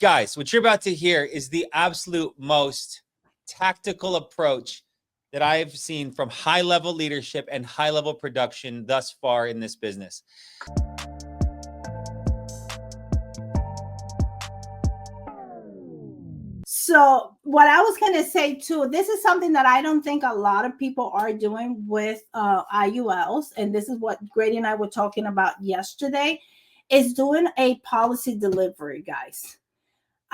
Guys, what you're about to hear is the absolute most tactical approach that I've seen from high-level leadership and high-level production thus far in this business. So what I was going to say too, this is something that I don't think a lot of people are doing with IULs. And this is what Grady and I were talking about yesterday, is doing a policy delivery, guys.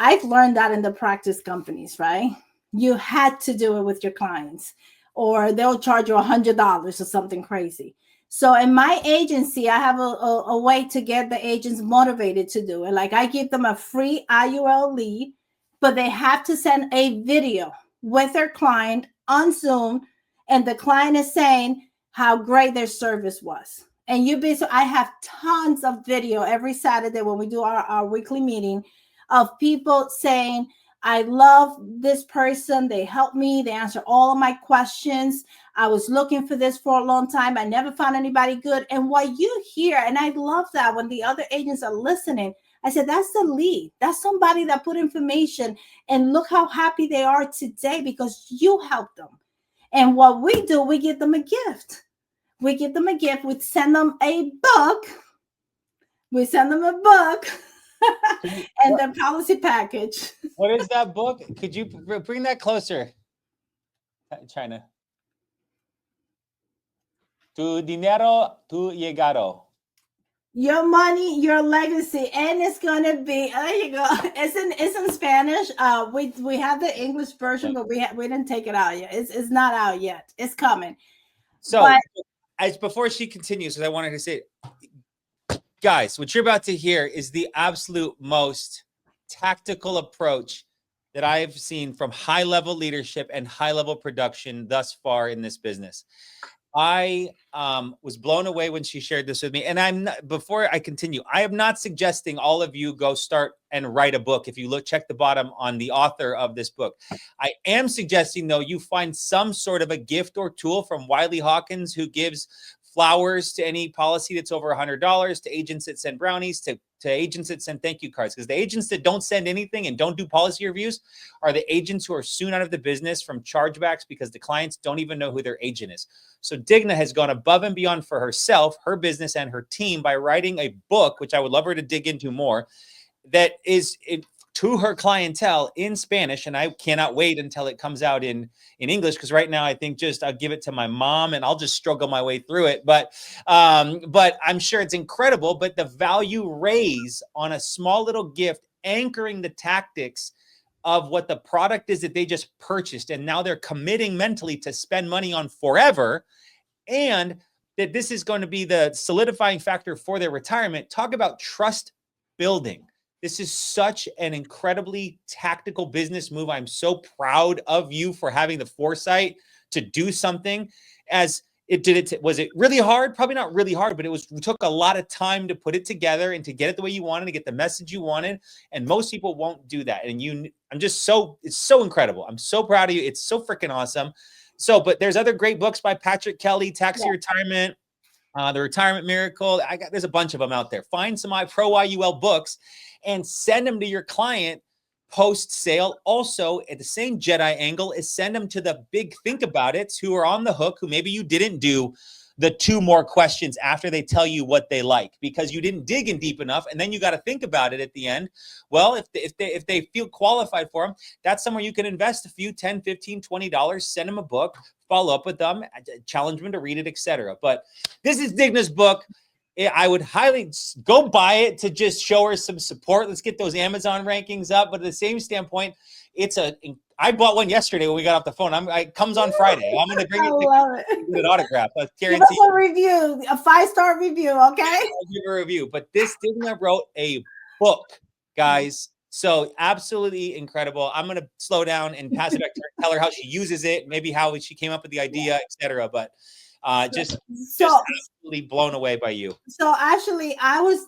I've learned that in the practice companies, right? You had to do it with your clients or they'll charge you $100 or something crazy. So in my agency, I have a way to get the agents motivated to do it. Like I give them a free IUL lead, but they have to send a video with their client on Zoom. And the client is saying how great their service was. And I have tons of video every Saturday when we do our weekly meeting of people saying, I love this person. They helped me. They answer all of my questions. I was looking for this for a long time. I never found anybody good. And what you hear, and I love that when the other agents are listening, I said, that's the lead. That's somebody that put information, and look how happy they are today because you helped them. And what we do, we give them a gift. We give them a gift. We send them a book. We send them a book. And the policy package. What is that book? Could you bring that closer, China? Tu dinero, tu llegado. Your money, your legacy, and it's gonna be. There you go. It's in Spanish. We have the English version, but we didn't take it out yet. It's not out yet. It's coming. So, before she continues, because I wanted to say, guys, what you're about to hear is the absolute most tactical approach that I've seen from high-level leadership and high-level production thus far in this business. I was blown away when she shared this with me. And before I continue, I am not suggesting all of you go start and write a book. If you check the bottom on the author of this book, I am suggesting, though, you find some sort of a gift or tool from Wiley Hawkins, who gives flowers to any policy that's over $100, to agents that send brownies, to agents that send thank you cards. Because the agents that don't send anything and don't do policy reviews are the agents who are soon out of the business from chargebacks because the clients don't even know who their agent is. So Digna has gone above and beyond for herself, her business, and her team by writing a book, which I would love her to dig into more, that is to her clientele in Spanish. And I cannot wait until it comes out in English, because right now I think I'll give it to my mom and I'll just struggle my way through it. But I'm sure it's incredible. But the value raise on a small little gift, anchoring the tactics of what the product is that they just purchased, and now they're committing mentally to spend money on forever, and that this is going to be the solidifying factor for their retirement. Talk about trust building. This is such an incredibly tactical business move. I'm so proud of you for having the foresight to do something as it did. Was it really hard? Probably not really hard, but it took a lot of time to put it together and to get it the way you wanted, to get the message you wanted. And most people won't do that. And it's so incredible. I'm so proud of you. It's so freaking awesome. So, but there's other great books by Patrick Kelly, Taxi Retirement, The Retirement Miracle. There's a bunch of them out there. Find some pro IUL books and send them to your client post-sale. Also, at the same Jedi angle, is send them to the big think about it who are on the hook, who maybe you didn't do the 2 more questions after they tell you what they like because you didn't dig in deep enough, and then you got to think about it at the end. Well, if they feel qualified for them, that's somewhere you can invest a few $10, $15, $20, send them a book, follow up with them, challenge them to read it, etc. But this is Digna's book. I would highly go buy it to just show her some support. Let's get those Amazon rankings up. But at the same standpoint, I bought one yesterday when we got off the phone. It comes on Friday. I'm going to bring it an autograph. I guarantee. Give us a review, a 5-star review, okay? I'll give a review. But this Digna wrote a book, guys. So absolutely incredible. I'm going to slow down and pass it back to her, tell her how she uses it, maybe how she came up with the idea, etc. But just absolutely blown away by you. So actually,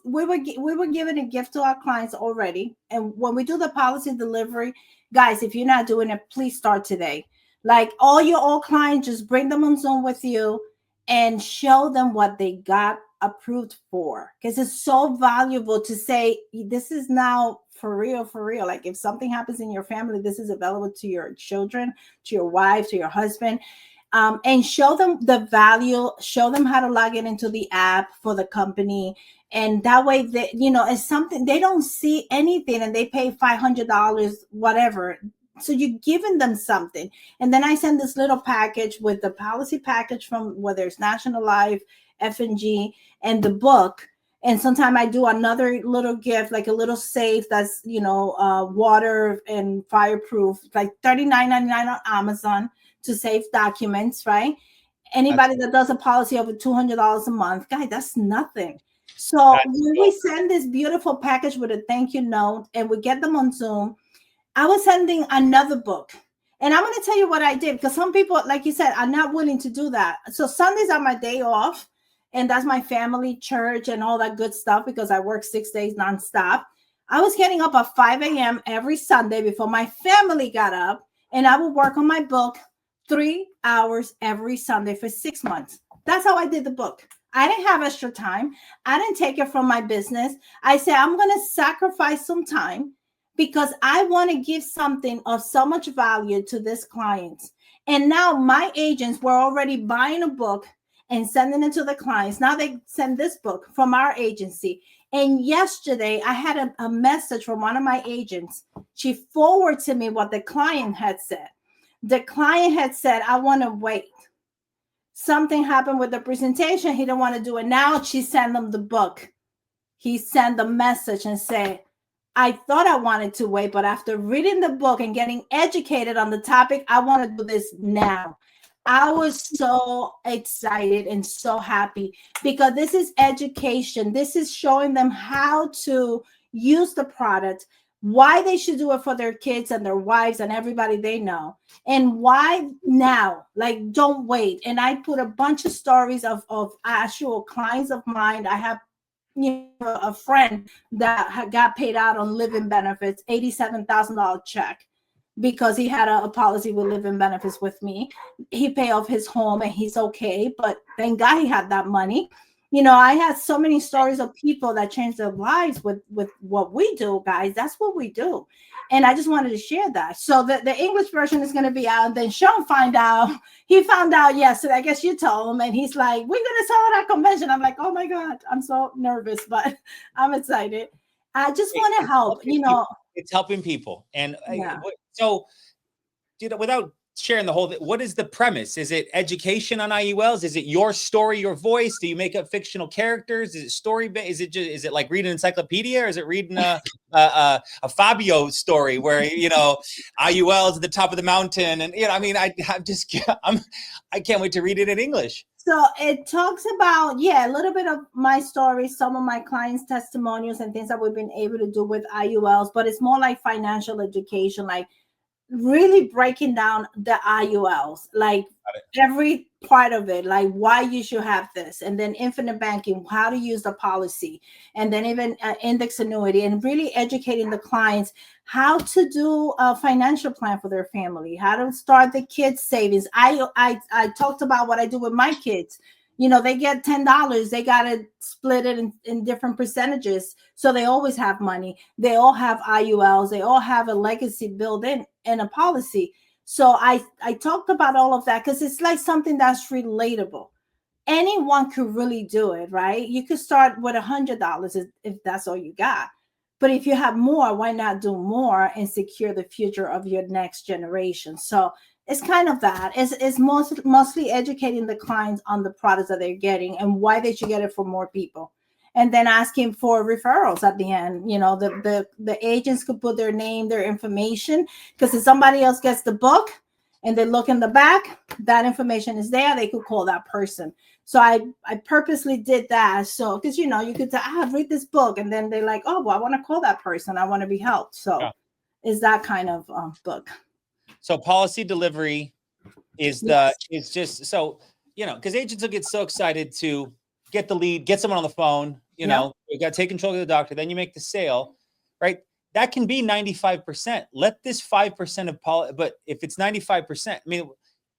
we were giving a gift to our clients already, and when we do the policy delivery, guys, if you're not doing it, please start today. Like all your old clients, just bring them on Zoom with you and show them what they got approved for, because it's so valuable to say this is now for real, for real. Like if something happens in your family, this is available to your children, to your wife, to your husband. And show them the value, show them how to log in into the app for the company. And that way, they, it's something they don't see anything and they pay $500, whatever. So you're giving them something. And then I send this little package with the policy package from whether it's National Life, F&G, and the book. And sometimes I do another little gift, like a little safe that's, water and fireproof, like $39.99 on Amazon to save documents, right? Anybody that does a policy over $200 a month, guys, that's nothing. So when we send this beautiful package with a thank you note and we get them on Zoom, I was sending another book. And I'm going to tell you what I did, because some people, like you said, are not willing to do that. So Sundays are my day off, and that's my family, church, and all that good stuff, because I work 6 days nonstop. I was getting up at 5 a.m. every Sunday before my family got up, and I would work on my book 3 hours every Sunday for 6 months. That's how I did the book. I didn't have extra time. I didn't take it from my business. I said, I'm going to sacrifice some time because I want to give something of so much value to this client. And now my agents were already buying a book and sending it to the clients. Now they send this book from our agency. And yesterday I had a message from one of my agents. She forwarded to me what the client had said. The client had said, I want to wait. Something happened with the presentation. He didn't want to do it. Now she sent him the book. He sent the message and said, I thought I wanted to wait, but after reading the book and getting educated on the topic, I want to do this now. I was so excited and so happy because this is education. This is showing them how to use the product, why they should do it for their kids and their wives and everybody they know, and why now. Like, don't wait. And I put a bunch of stories of actual clients of mine. I have a friend that got paid out on living benefits, $87,000 check, because he had a policy with living benefits with me. He paid off his home and he's okay, but thank God he had that money. I had so many stories of people that changed their lives with what we do, guys. That's what we do. And I just wanted to share that. So the English version is going to be out. And then Sean he found out yesterday. I guess you told him. And he's like, we're going to sell it at convention. I'm like, oh my God, I'm so nervous, but I'm excited. I just want to help, It's helping people. And yeah. So, without sharing the whole, what is the premise? Is it education on IULs? Is it your story, your voice? Do you make up fictional characters? Is it story based? Is it like reading an encyclopedia, or is it reading a Fabio story where IULs at the top of the mountain? And I can't wait to read it in English. So it talks about, a little bit of my story, some of my clients' testimonials and things that we've been able to do with IULs, but it's more like financial education, like really breaking down the IULs, like every part of it, like why you should have this, and then infinite banking, how to use the policy, and then even index annuity, and really educating the clients how to do a financial plan for their family, how to start the kids' savings. I talked about what I do with my kids. They get $10. They got to split it in different percentages. So they always have money. They all have IULs. They all have a legacy built in and a policy. So I talked about all of that because it's like something that's relatable. Anyone could really do it, right? You could start with $100 if that's all you got. But if you have more, why not do more and secure the future of your next generation? So it's kind of that. It's mostly educating the clients on the products that they're getting and why they should get it for more people. And then asking for referrals at the end. The agents could put their name, their information, because if somebody else gets the book and they look in the back, that information is there. They could call that person. So I purposely did that. So, because, you could say, read this book. And then they're like, oh, well, I want to call that person. I want to be helped. So it's that kind of book. So policy delivery is just so, because agents will get so excited to get the lead, get someone on the phone, you got to take control of the doctor, then you make the sale, right? That can be 95%. Let this 5% of policy, but if it's 95%,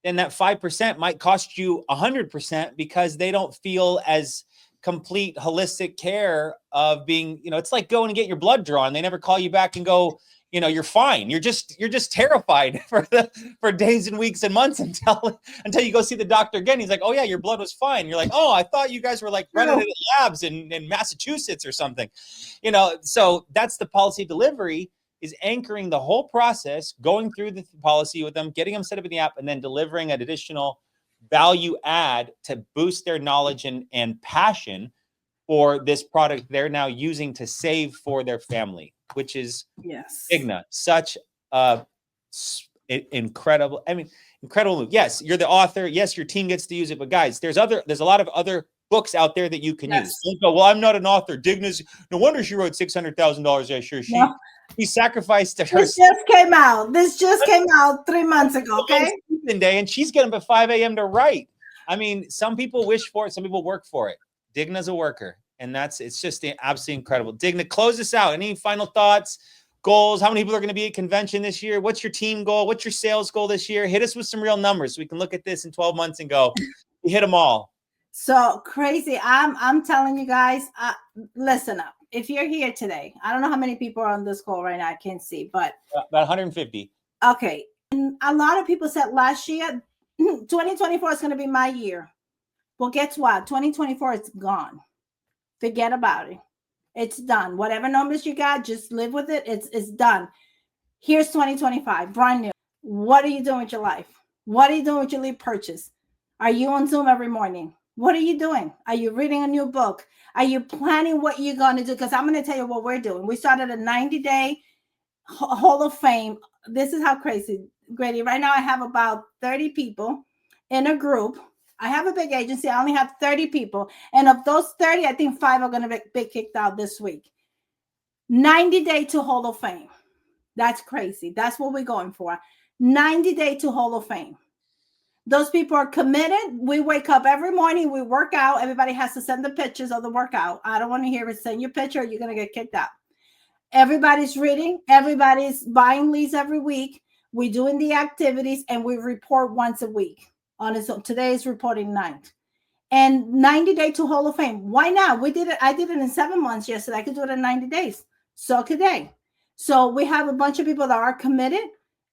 then that 5% might cost you 100% because they don't feel as complete holistic care of being, it's like going and get your blood drawn. They never call you back and go, you're fine. You're just terrified for days and weeks and months until you go see the doctor again. He's like, oh yeah, your blood was fine. You're like, oh, I thought you guys were like running it at labs in Massachusetts or something, so that's the policy delivery, is anchoring the whole process, going through the policy with them, getting them set up in the app, and then delivering an additional value add to boost their knowledge and passion for this product they're now using to save for their family, which is Digna. Such a incredible move. Yes, you're the author. Yes, your team gets to use it, but guys, there's a lot of other books out there that you can use. Don't go, well, I'm not an author. Digna's, no wonder she wrote $600,000. Yeah, sure. She sacrificed to her. This just came out 3 months ago. Okay. Day, and she's getting up at 5 a.m. to write. I mean, some people wish for it, some people work for it. Digna's a worker, and it's just absolutely incredible. Digna, close this out. Any final thoughts, goals? How many people are going to be at convention this year? What's your team goal? What's your sales goal this year? Hit us with some real numbers so we can look at this in 12 months and go, we hit them all. So crazy. I'm telling you guys, listen up. If you're here today, I don't know how many people are on this call right now. I can't see, but about 150. Okay. And a lot of people said last year, 2024 is going to be my year. Well, guess what? 2024 is gone. Forget about it. It's done. Whatever numbers you got, just live with it. It's done. Here's 2025, brand new. What are you doing with your life? What are you doing with your lead purchase? Are you on Zoom every morning? What are you doing? Are you reading a new book? Are you planning what you're going to do? Because I'm going to tell you what we're doing. We started a 90-day Hall of Fame. This is how crazy, Grady. Right now I have about 30 people in a group. I have a big agency. I only have 30 people. And of those 30, I think 5 are going to be kicked out this week. 90-day to Hall of Fame. That's crazy. That's what we're going for. 90-day to Hall of Fame. Those people are committed. We wake up every morning. We work out. Everybody has to send the pictures of the workout. I don't want to hear it. Send your picture or you're going to get kicked out. Everybody's reading. Everybody's buying leads every week. We're doing the activities and we report once a week. On its own. Today is reporting night. And 90-day to Hall of Fame. Why not? We did it. I did it in 7 months yesterday. I could do it in 90 days. So could they. So we have a bunch of people that are committed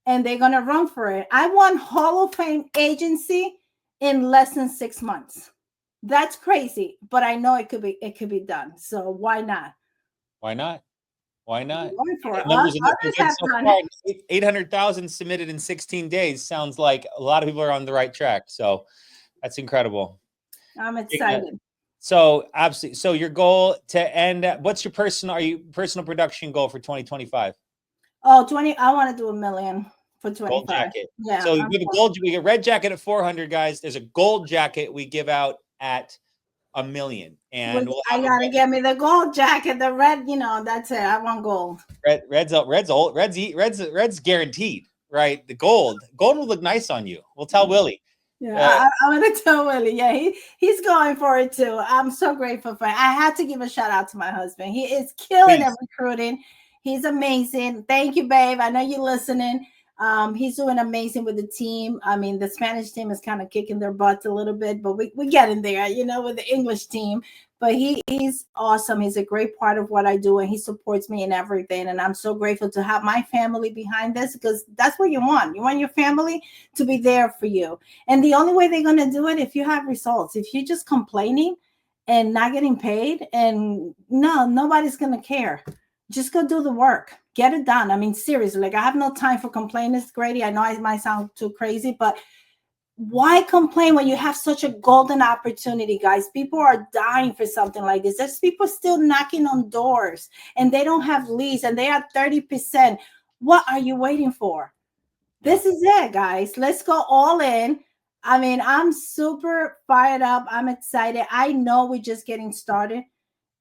and they're going to run for it. I won Hall of Fame agency in less than 6 months. That's crazy, but I know it could be done. So why not? Why not? Why not? Numbers so 800,000 submitted in 16 days. Sounds like a lot of people are on the right track. So that's incredible. I'm excited. So absolutely. So your goal to end, what's your personal production goal for 2025? Oh, I want to do 1 million for 25. Gold jacket. Yeah. So we get red jacket at 400, guys. There's a gold jacket we give out at 1 million. And I gotta get me the gold jacket, the red, that's it. I want gold. Red's guaranteed, right? The gold will look nice on you. We'll tell Willie. Yeah, I'm gonna tell Willie. Yeah, he's going for it too. I'm so grateful for it. I had to give a shout out to my husband. He is killing at recruiting. He's amazing. Thank you, babe. I know you're listening. He's doing amazing with the team. I mean, the Spanish team is kind of kicking their butts a little bit, but we get in there, with the English team. But he's awesome. He's a great part of what I do, and he supports me in everything. And I'm so grateful to have my family behind this, because that's what you want. You want your family to be there for you. And the only way they're going to do it if you have results. If you're just complaining and not getting paid, and nobody's going to care. Just go do the work. Get it done. I mean, seriously, I have no time for complainers, Grady. I know I might sound too crazy, but why complain when you have such a golden opportunity, guys? People are dying for something like this. There's people still knocking on doors and they don't have leads and they are 30%. What are you waiting for? This is it, guys. Let's go all in. I mean, I'm super fired up. I'm excited. I know we're just getting started.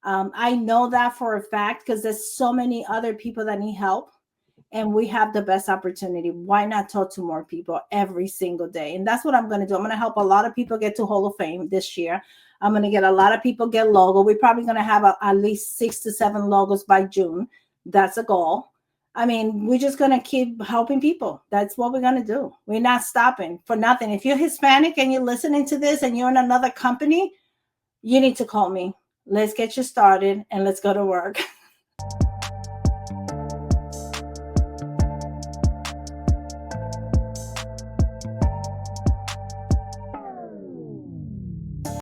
I know that for a fact because there's so many other people that need help. And we have the best opportunity. Why not talk to more people every single day? And that's what I'm going to do. I'm going to help a lot of people get to Hall of Fame this year. I'm going to get a lot of people get logo. We're probably going to have at least 6 to 7 logos by June. That's a goal. I mean, we're just going to keep helping people. That's what we're going to do. We're not stopping for nothing. If you're Hispanic and you're listening to this and you're in another company, you need to call me. Let's get you started and let's go to work.